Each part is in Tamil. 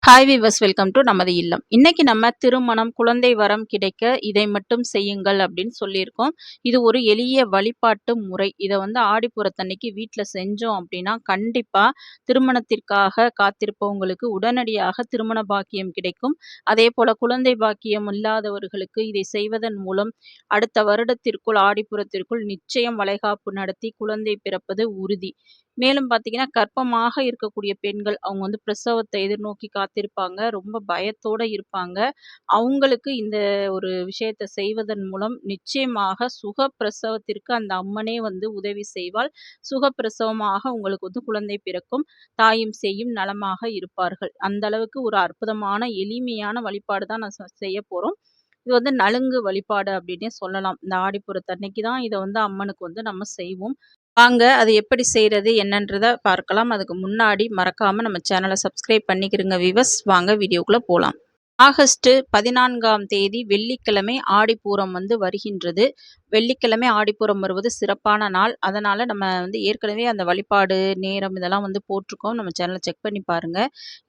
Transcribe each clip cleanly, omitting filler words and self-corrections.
ஹாய் வீவர்ஸ், வெல்கம் டு நமது இல்லம். இன்னைக்கு நம்ம திருமணம், குழந்தை வரம் கிடைக்க இதை மட்டும் செய்யுங்கள் அப்படின்னு சொல்லியிருக்கோம். இது ஒரு எளிய வழிபாட்டு முறை. இதை ஆடிப்பூரத்தன்னைக்கு வீட்டில் செஞ்சோம் அப்படின்னா கண்டிப்பா திருமணத்திற்காக காத்திருப்பவங்களுக்கு உடனடியாக திருமண பாக்கியம் கிடைக்கும். அதே போல குழந்தை பாக்கியம் இல்லாதவர்களுக்கு இதை செய்வதன் மூலம் அடுத்த வருடத்திற்குள் ஆடிப்புறத்திற்குள் நிச்சயம் வளைகாப்பு நடத்தி குழந்தை பிறப்பது உறுதி. மேலும் பார்த்தீங்கன்னா, கர்ப்பமாக இருக்கக்கூடிய பெண்கள் அவங்க பிரசவத்தை எதிர்நோக்கி காத்திருப்பாங்க. ரொம்ப பயத்தோட இருப்பாங்க. அவங்களுக்கு இந்த ஒரு விஷயத்த செய்வதன் மூலம் நிச்சயமாக சுகப்பிரசவத்திற்கு அந்த அம்மனே உதவி செய்வாள். சுகப்பிரசவமாக உங்களுக்கு குழந்தை பிறக்கும். தாயும் சேயும் நலமாக இருப்பார்கள். அந்த அளவுக்கு ஒரு அற்புதமான, எளிமையான வழிபாடு தான் நான் செய்யப் போறோம். இது நலுங்கு வழிபாடு அப்படின்னே சொல்லலாம். இந்த ஆடிப்பூரத்தன்னைக்கு தான் இத அம்மனுக்கு நம்ம செய்வோம். வாங்க அது எப்படி செய்றது என்னன்றத பார்க்கலாம். அதுக்கு முன்னாடி மறக்காம நம்ம சேனலை சப்ஸ்கிரைப் பண்ணிக்கிறங்க வியூவர்ஸ். வாங்க வீடியோக்குள்ள போலாம். ஆகஸ்ட் 14ஆம் தேதி வெள்ளிக்கிழமை ஆடிப்பூரம் வருகின்றது. வெள்ளிக்கிழமை ஆடிப்பூரம் வருவது சிறப்பான நாள். அதனால நம்ம ஏற்கனவே அந்த வழிபாடு நேரம் இதெல்லாம் போட்டிருக்கோம். நம்ம சேனலை செக் பண்ணி பாருங்க.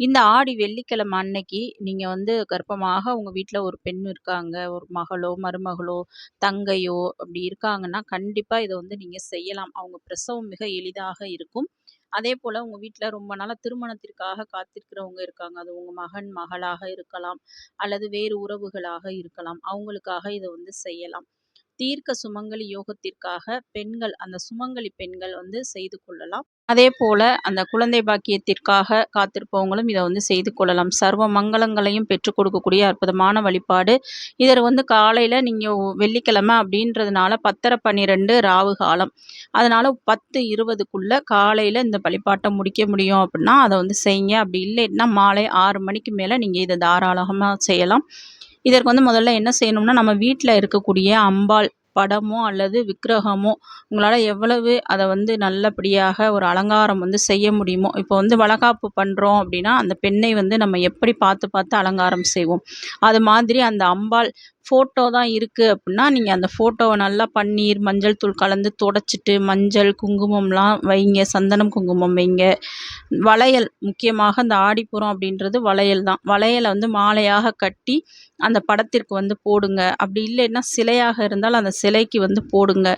இந்த ஆடி வெள்ளிக்கிழமை அன்னைக்கு நீங்க கர்ப்பமாக உங்க வீட்ல ஒரு பெண் இருக்காங்க, ஒரு மகளோ, மருமகளோ, தங்கையோ அப்படி இருக்காங்கன்னா கண்டிப்பா இத நீங்க செய்யலாம். அவங்க பிரசவம் மிக எளிதாக இருக்கும். அதேபோல உங்க வீட்ல ரொம்ப நாளா திருமணத்திற்காக காத்திருக்கிறவங்க இருக்காங்க. அது உங்க மகன், மகளாக இருக்கலாம். அல்லது வேறு உறவுகளாக இருக்கலாம். அவங்களுக்காக இத செய்யலாம். தீர்க்க சுமங்கலி யோகத்திற்காக பெண்கள், அந்த சுமங்கலி பெண்கள் செய்து கொள்ளலாம். அதே போல அந்த குழந்தை பாக்கியத்திற்காக காத்திருப்பவங்களும் இதை செய்து கொள்ளலாம். சர்வ மங்களங்களையும் பெற்றுக் கொடுக்கக்கூடிய அற்புதமான வழிபாடு. இதில் காலையில் நீங்கள் வெள்ளிக்கிழமை அப்படின்றதுனால 10:30 ராவு காலம். அதனால் 10:20க்குள்ளே காலையில் இந்த வழிபாட்டை முடிக்க முடியும் அப்படின்னா அதை செய்யுங்க. அப்படி இல்லைன்னா மாலை 6 மணிக்கு மேலே நீங்கள் இதை தாராளமாக செய்யலாம். இதற்கு முதல்ல என்ன செய்யணும்னா, நம்ம வீட்டில் இருக்கக்கூடிய அம்பாள் படமோ அல்லது விக்கிரகமோ உங்களால் எவ்வளவு அதை நல்லபடியாக ஒரு அலங்காரம் செய்ய முடியுமோ, இப்போ வளகாப்பு பண்ணுறோம் அப்படின்னா அந்த பெண்ணை நம்ம எப்படி பார்த்து பார்த்து அலங்காரம் செய்வோம், அது மாதிரி அந்த அம்பாள் ஃபோட்டோ தான் இருக்குது அப்படின்னா நீங்கள் அந்த ஃபோட்டோவை நல்லா பன்னீர், மஞ்சள் தூள் கலந்து தொடச்சிட்டு மஞ்சள், குங்குமம்லாம் வைங்க, சந்தனம் குங்குமம் வைங்க. வளையல் முக்கியமாக இந்த ஆடிப்புறம் அப்படின்றது வளையல் தான். வளையலை மாலையாக கட்டி அந்த படத்திற்கு போடுங்க. அப்படி இல்லைன்னா சிலையாக இருந்தால் அந்த சிலைக்கு போடுங்க.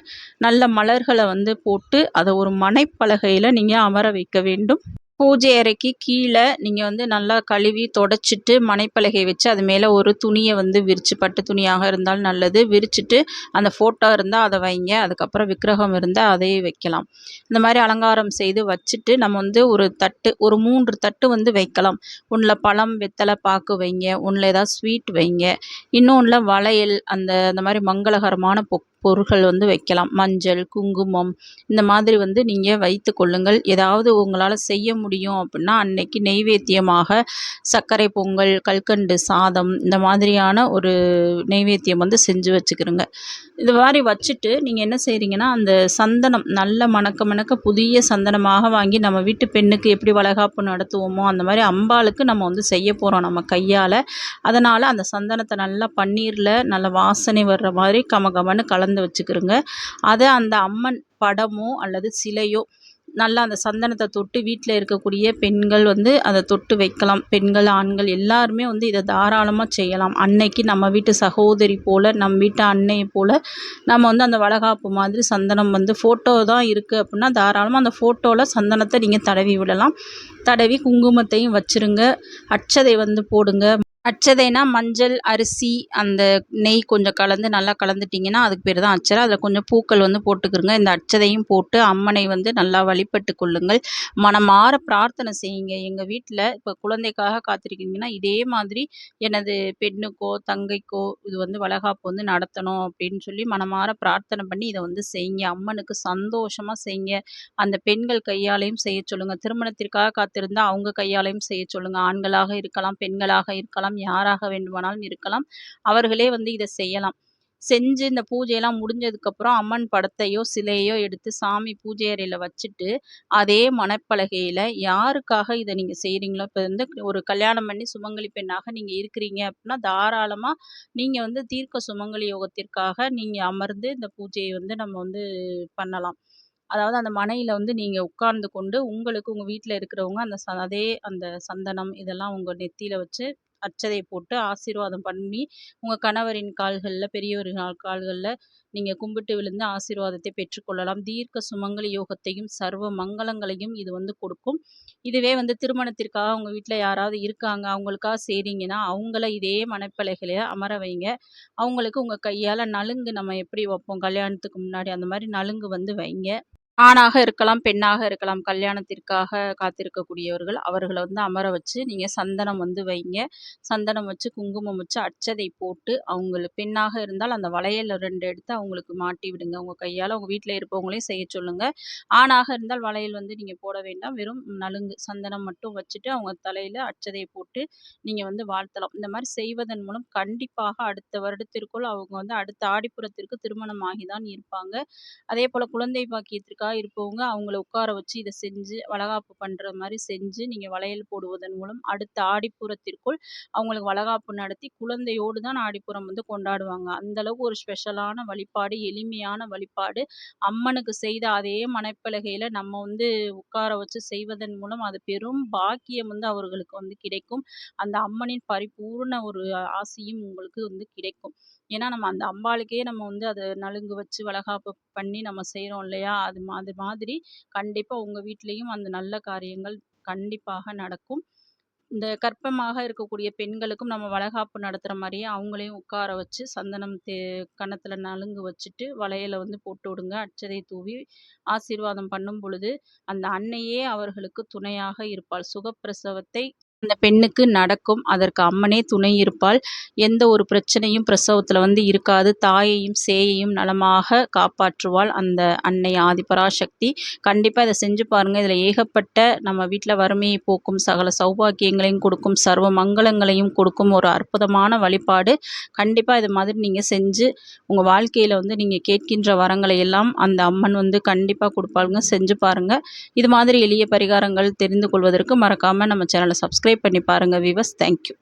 நல்ல மலர்களை போட்டு அதை ஒரு மனைப்பலகையில் நீங்கள் அமர வைக்க வேண்டும். பூஜை அறைக்கு கீழே நீங்கள் நல்லா கழுவி தொடச்சிட்டு மனைப்பலகை வச்சு அது மேலே ஒரு துணியை விரித்து, பட்டு துணியாக இருந்தால் நல்லது, விரிச்சிட்டு அந்த ஃபோட்டோ இருந்தால் அதை வைங்க. அதுக்கப்புறம் விக்கிரகம் இருந்தால் அதையே வைக்கலாம். இந்த மாதிரி அலங்காரம் செய்து வச்சுட்டு நம்ம ஒரு தட்டு, ஒரு 3 தட்டு வைக்கலாம். ஒன்றில் பழம், வெத்தலை, பாக்கு வைங்க. ஒன்றில் ஏதாவது ஸ்வீட் வைங்க. இன்னொன்றில் வளையல், அந்த மாதிரி மங்களகரமான பொருட்கள் வைக்கலாம். மஞ்சள், குங்குமம் இந்த மாதிரி நீங்கள் வைத்து கொள்ளுங்கள். ஏதாவது உங்களால் செய்ய முடியும் அப்படின்னா அன்னைக்கு நெய்வேத்தியமாக சர்க்கரை பொங்கல், கல்கண்டு சாதம் இந்த மாதிரியான ஒரு நெய்வேத்தியம் செஞ்சு வச்சுக்கிறோங்க. இது மாதிரி வச்சுட்டு நீங்கள் என்ன செய்கிறீங்கன்னா, அந்த சந்தனம் நல்ல மணக்க மணக்க புதிய சந்தனமாக வாங்கி நம்ம வீட்டு பெண்ணுக்கு எப்படி வளைகாப்பு நடத்துவோமோ அந்த மாதிரி அம்பாளுக்கு நம்ம செய்ய போகிறோம் நம்ம கையால். அதனால் அந்த சந்தனத்தை நல்லா பன்னீரில் நல்ல வாசனை வர்ற மாதிரி கமகமன்னு கலந்து வச்சுக்கிறோங்க. அதை அந்த அம்மன் படமோ அல்லது சிலையோ நல்லா அந்த சந்தனத்தை தொட்டு வீட்டில் இருக்கக்கூடிய பெண்கள் அதை தொட்டு வைக்கலாம். பெண்கள், ஆண்கள் எல்லாருமே இதை தாராளமாக செய்யலாம். அன்னைக்கு நம்ம வீட்டு சகோதரி போல், நம் வீட்டு அன்னையை போல் நம்ம அந்த வளைகாப்பு மாதிரி சந்தனம் ஃபோட்டோ தான் இருக்குது அப்படின்னா தாராளமாக அந்த ஃபோட்டோவில் சந்தனத்தை நீங்கள் தடவி விடலாம். தடவி குங்குமத்தையும் வச்சுருங்க. அட்சதை போடுங்க. அட்சதைனா மஞ்சள், அரிசி, அந்த நெய் கொஞ்சம் கலந்து நல்லா கலந்துட்டிங்கன்னா அதுக்கு பேர் தான் அட்சதை. அதில் கொஞ்சம் பூக்கள் போட்டுக்கிறங்க. இந்த அட்சதையும் போட்டு அம்மனை நல்லா வழிபட்டு கொள்ளுங்கள். மனமார பிரார்த்தனை செய்யுங்க. எங்கள் வீட்டில் இப்போ குழந்தைக்காக காத்திருக்கீங்கன்னா இதே மாதிரி எனது பெண்ணுக்கோ தங்கைக்கோ இது வளைகாப்பு நடத்தணும் அப்படின்னு சொல்லி மனமார பிரார்த்தனை பண்ணி இதை செய்யுங்க. அம்மனுக்கு சந்தோஷமாக செய்யுங்க. அந்த பெண்கள் கையாலையும் செய்ய சொல்லுங்கள். திருமணத்திற்காக காத்திருந்தால் அவங்க கையாலையும் செய்ய சொல்லுங்கள். ஆண்களாக இருக்கலாம், பெண்களாக இருக்கலாம், யாராக வேண்டுமானாலும் இருக்கலாம். அவர்களே இதை செய்யலாம். செஞ்சு இந்த பூஜையெல்லாம் முடிஞ்சதுக்கப்புறம் அம்மன் படத்தையோ சிலையோ எடுத்து சாமி பூஜை அறையில் வச்சுட்டு அதே மணப்பலகையில் யாருக்காக இதை நீங்கள் செய்கிறீங்களோ, இப்போ ஒரு கல்யாணம் பண்ணி சுமங்கலி பெண்ணாக நீங்கள் இருக்கிறீங்க அப்படின்னா தாராளமாக நீங்கள் தீர்க்க சுமங்கலி யோகத்திற்காக நீங்கள் அமர்ந்து இந்த பூஜையை நம்ம பண்ணலாம். அதாவது அந்த மனையில வந்து நீங்க உட்கார்ந்து கொண்டு உங்களுக்கு உங்க வீட்ல இருக்கிறவங்க அதே அந்த சந்தனம் இதெல்லாம் உங்க நெத்தியில வச்சு அட்சதை போட்டு ஆசீர்வாதம் பண்ணி, உங்க கணவரின் கால்கள்ல, பெரியவர்கள் கால்கள்ல நீங்க கும்பிட்டு விழுந்து ஆசீர்வாதத்தை பெற்றுக்கொள்ளலாம். தீர்க்க சுமங்கலி யோகத்தையும், சர்வ மங்களங்களையும் இது வந்து கொடுக்கும். இதுவே வந்து திருமணத்திற்காக உங்க வீட்ல யாராவது இருக்காங்க, அவங்களுக்காக செய்றீங்கன்னா, அவங்கள இதே மணப்பலகையில அமர வைங்க. அவங்களுக்கு உங்க கையால நலுங்கு நம்ம எப்படி வைப்போம் கல்யாணத்துக்கு முன்னாடி, அந்த மாரி நலுங்கு வந்து வைங்க. ஆணாக இருக்கலாம், பெண்ணாக இருக்கலாம். கல்யாணத்திற்காக காத்திருக்கக்கூடியவர்கள், அவர்கள வந்து அமர வச்சு, நீங்க சந்தனம் வந்து வைங்க. சந்தனம் வச்சு, குங்குமம் வச்சு, அட்சதை போட்டு, பெண்ணாக இருந்தால் அந்த வளையல் 2 எடுத்து அவங்களுக்கு மாட்டி விடுங்க. உங்க கையால உங்க வீட்ல இருப்பவங்களையும் செய்ய சொல்லுங்க. ஆணாக இருந்தால் வளையல் வந்து நீங்க போட வேண்டாம். வெறும் நலுங்கு, சந்தனம் மட்டும் வச்சுட்டு, அவங்க தலையில அட்சதைய போட்டு, நீங்க வந்து வாழ்த்தலாம். இந்த மாரி செய்வதன் மூலம் கண்டிப்பாக அடுத்த வருடத்திற்குள் அவங்க வந்து அடுத்த ஆடிப்பூரத்திற்கு திருமணம் ஆகி தான் இருப்பாங்க. அதேபோல குழந்தை பாக்கியத்திற்காக இருப்பவங்க, அவங்கள உட்கார வச்சு இத செஞ்சு, வளகாப்பு பண்ற மாரி செஞ்சு, நீங்க வளையல் போடுவதன் மூலம் அடுத்த ஆடிப்பூரத்திற்குள் அவங்களுக்கு வளகாப்பு நடத்தி, குழந்தையோடு தான் ஆடிப்பூரம் வந்து கொண்டாடுவாங்க. அந்த அளவுக்கு ஒரு ஸ்பெஷலான வழிபாடு, எளிமையான வழிபாடு. அம்மனுக்கு செய்த அதே மணப்பலகையில நம்ம வந்து உட்கார வச்சு செய்வதன் மூலம், அது பெரும் பாக்கியம் வந்து அவர்களுக்கு வந்து கிடைக்கும். அந்த அம்மனின் பரிபூரண ஒரு ஆசியும் உங்களுக்கு வந்து கிடைக்கும். ஏன்னா, நம்ம அந்த அம்பாளுக்கே நம்ம வந்து அத நலுங்கு வச்சு வளகாப்பு பண்ணி நம்ம செய்றோம் இல்லையா? அது மாதிரி கண்டிப்பா உங்க வீட்லயும் அந்த நல்ல காரியங்கள் கண்டிப்பாக நடக்கும். இந்த கர்ப்பமாக இருக்கக்கூடிய பெண்களுக்கும் நம்ம வளகாப்பு நடத்துற மாரியே அவங்களையும் உட்கார வச்சு சந்தனம் கன்னத்துல நலுங்கு வச்சுட்டு, வளையல வந்து போட்டு விடுங்க. அட்சதை தூவி ஆசீர்வாதம் பண்ணும் பொழுது, அந்த அன்னையே அவர்களுக்கு துணையாக இருப்பாள். சுகப்பிரசவத்தை அந்த பெண்ணுக்கு நடக்கும். அதற்கு அம்மனே துணை இருப்பாள். எந்த ஒரு பிரச்சனையும் பிரசவத்துல வந்து இருக்காது. தாயையும், சேயையும் நலமாக காப்பாற்றுவாள் அந்த அன்னை ஆதிபராசக்தி. கண்டிப்பா இத செஞ்சு பாருங்க. இதுல ஏகப்பட்ட நம்ம வீட்ல வறுமையை போக்கும், சகல சௌபாக்கியங்களையும் கொடுக்கும், சர்வ மங்களங்களையும் கொடுக்கும் ஒரு அற்புதமான வழிபாடு. கண்டிப்பா இது மாதிரி நீங்க செஞ்சு, உங்க வாழ்க்கையில வந்து நீங்க கேட்கின்ற வரங்களை எல்லாம் அந்த அம்மன் வந்து கண்டிப்பா குடுப்பாளுங்க. செஞ்சு பாருங்க. இது மாதிரி எளிய பரிகாரங்கள் தெரிந்து கொள்வதற்கு மறக்காம நம்ம சேனல சப்ஸ்கிரைப் பண்ணி பாருங்க வியூவர்ஸ். Thank you.